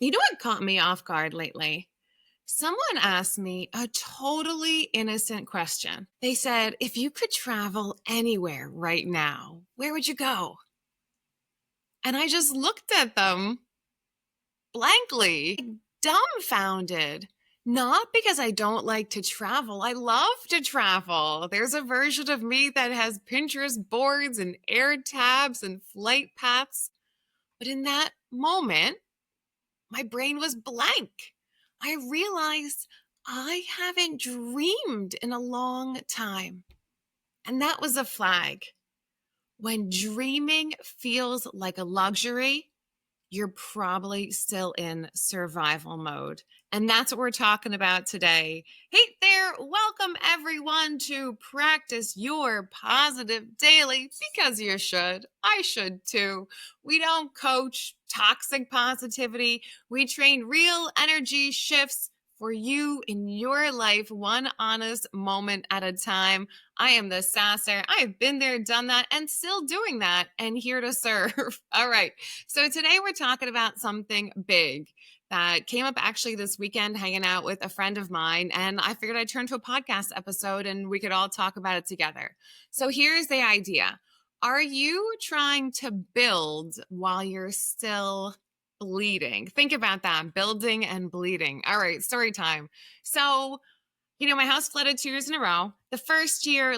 You know what caught me off guard lately? Someone asked me a totally innocent question. They said, if you could travel anywhere right now, where would you go? And I just looked at them blankly, dumbfounded. Not because I don't like to travel. I love to travel. There's a version of me that has Pinterest boards and air tabs and flight paths. But in that moment, my brain was blank. I realized I haven't dreamed in a long time. And that was a flag. When dreaming feels like a luxury, you're probably still in survival mode. And that's what we're talking about today. Hey there, welcome everyone to Practice Your Positive Daily because you should. I should too. We don't coach toxic positivity, we train real energy shifts for you in your life, one honest moment at a time. I am the Sasser. I've been there, done that, and still doing that, and here to serve. All right. So today we're talking about something big that came up actually this weekend, hanging out with a friend of mine. And I figured I'd turn to a podcast episode and we could all talk about it together. So here's the idea. Are you trying to build while you're still bleeding? Think about that, building and bleeding. All right, story time. So my house flooded 2 years in a row. The first year,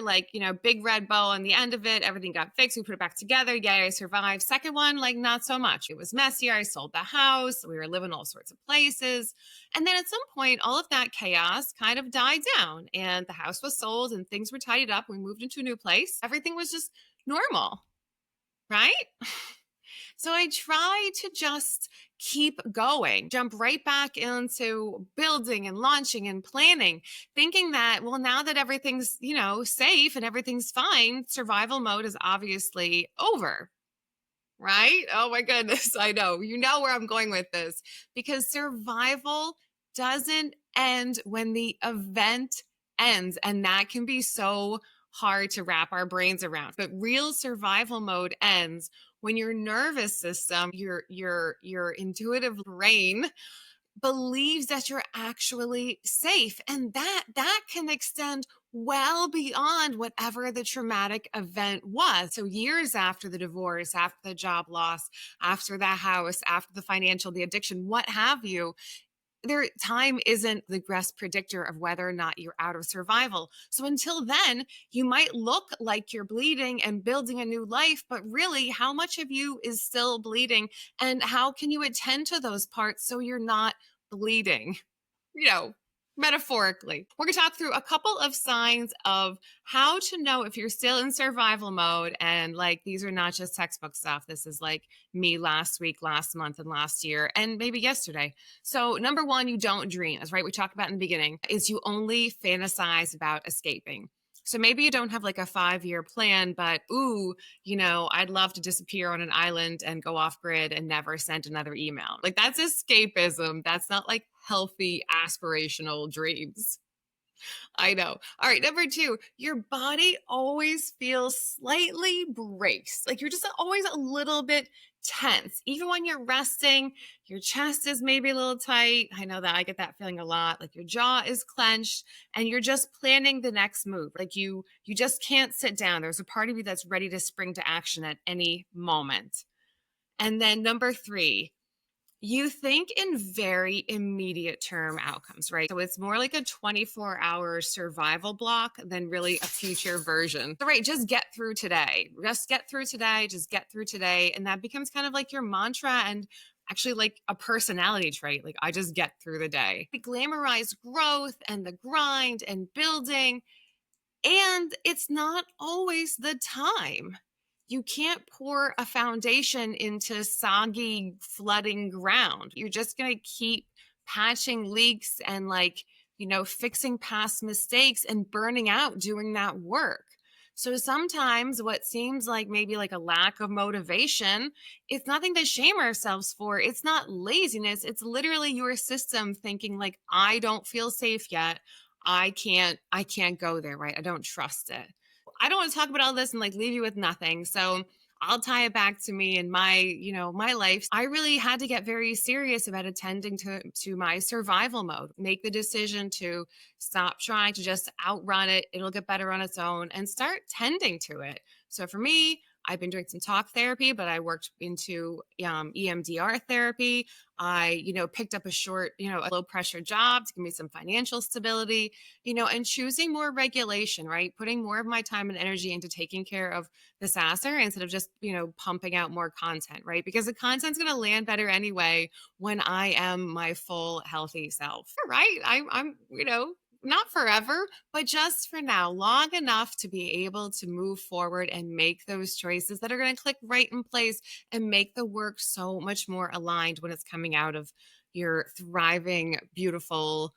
big red bow on the end of it, everything got fixed. We put it back together. Yay, I survived. Second one, not so much. It was messier. I sold the house. We were living all sorts of places. And then at some point, all of that chaos kind of died down and the house was sold and things were tidied up. We moved into a new place. Everything was just normal, right? So I try to just keep going, jump right back into building and launching and planning, thinking that, well, now that everything's, safe and everything's fine, survival mode is obviously over. Right? Oh my goodness. I know. You know where I'm going with this because survival doesn't end when the event ends. And that can be so hard to wrap our brains around. But real survival mode ends when your nervous system, your intuitive brain believes that you're actually safe. And that can extend well beyond whatever the traumatic event was. So years after the divorce, after the job loss, after the house, after the financial, the addiction, what have you, their time isn't the best predictor of whether or not you're out of survival. So until then, you might look like you're bleeding and building a new life, but really, how much of you is still bleeding? And how can you attend to those parts so you're not bleeding? Metaphorically. We're going to talk through a couple of signs of how to know if you're still in survival mode. And these are not just textbook stuff. This is me last week, last month, and last year, and maybe yesterday. So number one, you don't dream. That's right. We talked about in the beginning is you only fantasize about escaping. So maybe you don't have a 5-year plan, but I'd love to disappear on an island and go off grid and never send another email. That's escapism. That's not healthy aspirational dreams. I know. All right. Number two, your body always feels slightly braced. You're just always a little bit tense. Even when you're resting, your chest is maybe a little tight. I know that I get that feeling a lot. Your jaw is clenched and you're just planning the next move. You just can't sit down. There's a part of you that's ready to spring to action at any moment. And then number three, you think in very immediate term outcomes, right? So it's more like a 24-hour survival block than really a future version. So, right, just get through today. Just get through today. Just get through today. And that becomes kind of your mantra and actually a personality trait. I just get through the day. We glamorize growth and the grind and building. And it's not always the time. You can't pour a foundation into soggy, flooding ground. You're just going to keep patching leaks and fixing past mistakes and burning out doing that work. So sometimes what seems like maybe a lack of motivation, it's nothing to shame ourselves for. It's not laziness. It's literally your system thinking I don't feel safe yet. I can't go there, right? I don't trust it. I don't want to talk about all this and leave you with nothing. So I'll tie it back to me and my life. I really had to get very serious about attending to my survival mode. Make the decision to stop trying to just outrun it. It'll get better on its own and start tending to it. So for me, I've been doing some talk therapy, but I worked into EMDR therapy. I picked up a low pressure job to give me some financial stability, and choosing more regulation, right? Putting more of my time and energy into taking care of the sasser instead of just pumping out more content, right? Because the content's going to land better anyway when I am my full healthy self, right? I'm not forever, but just for now, long enough to be able to move forward and make those choices that are going to click right in place and make the work so much more aligned when it's coming out of your thriving, beautiful,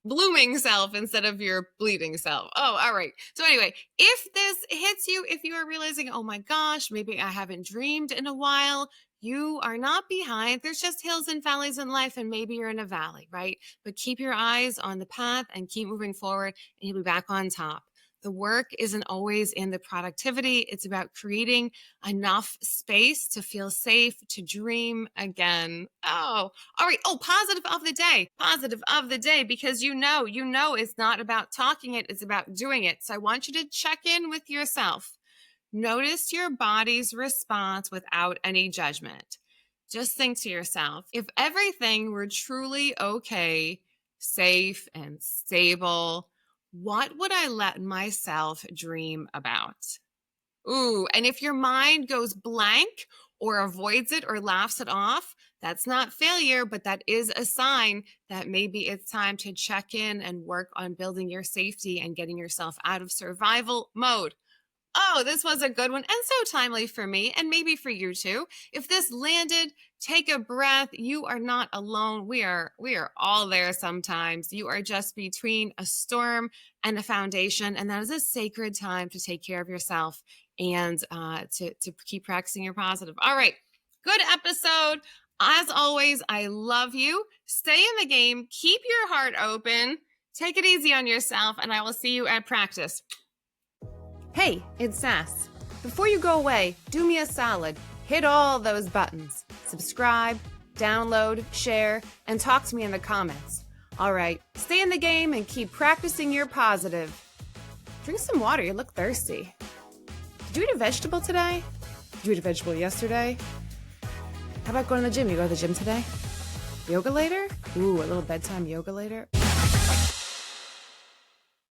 blooming self instead of your bleeding self. Oh, all right. So anyway, if this hits you, if you are realizing, oh my gosh, maybe I haven't dreamed in a while, you are not behind. There's just hills and valleys in life, and maybe you're in a valley, right? But keep your eyes on the path and keep moving forward, and you'll be back on top. The work isn't always in the productivity. It's about creating enough space to feel safe, to dream again. Oh, all right. Oh, positive of the day. Positive of the day, because it's not about talking it, it's about doing it. So I want you to check in with yourself. Notice your body's response without any judgment. Just think to yourself, if everything were truly okay, safe, and stable, what would I let myself dream about? Ooh, and if your mind goes blank or avoids it or laughs it off, that's not failure, but that is a sign that maybe it's time to check in and work on building your safety and getting yourself out of survival mode. Oh, this was a good one and so timely for me and maybe for you too. If this landed, take a breath. You are not alone. We are all there sometimes. You are just between a storm and a foundation, and that is a sacred time to take care of yourself and to keep practicing your positive. All right, good episode. As always, I love you. Stay in the game. Keep your heart open. Take it easy on yourself, and I will see you at practice. Hey, it's Sass. Before you go away, do me a solid. Hit all those buttons. Subscribe, download, share, and talk to me in the comments. All right, stay in the game and keep practicing your positive. Drink some water, you look thirsty. Did you eat a vegetable today? Did you eat a vegetable yesterday? How about going to the gym? You go to the gym today? Yoga later? Ooh, a little bedtime yoga later?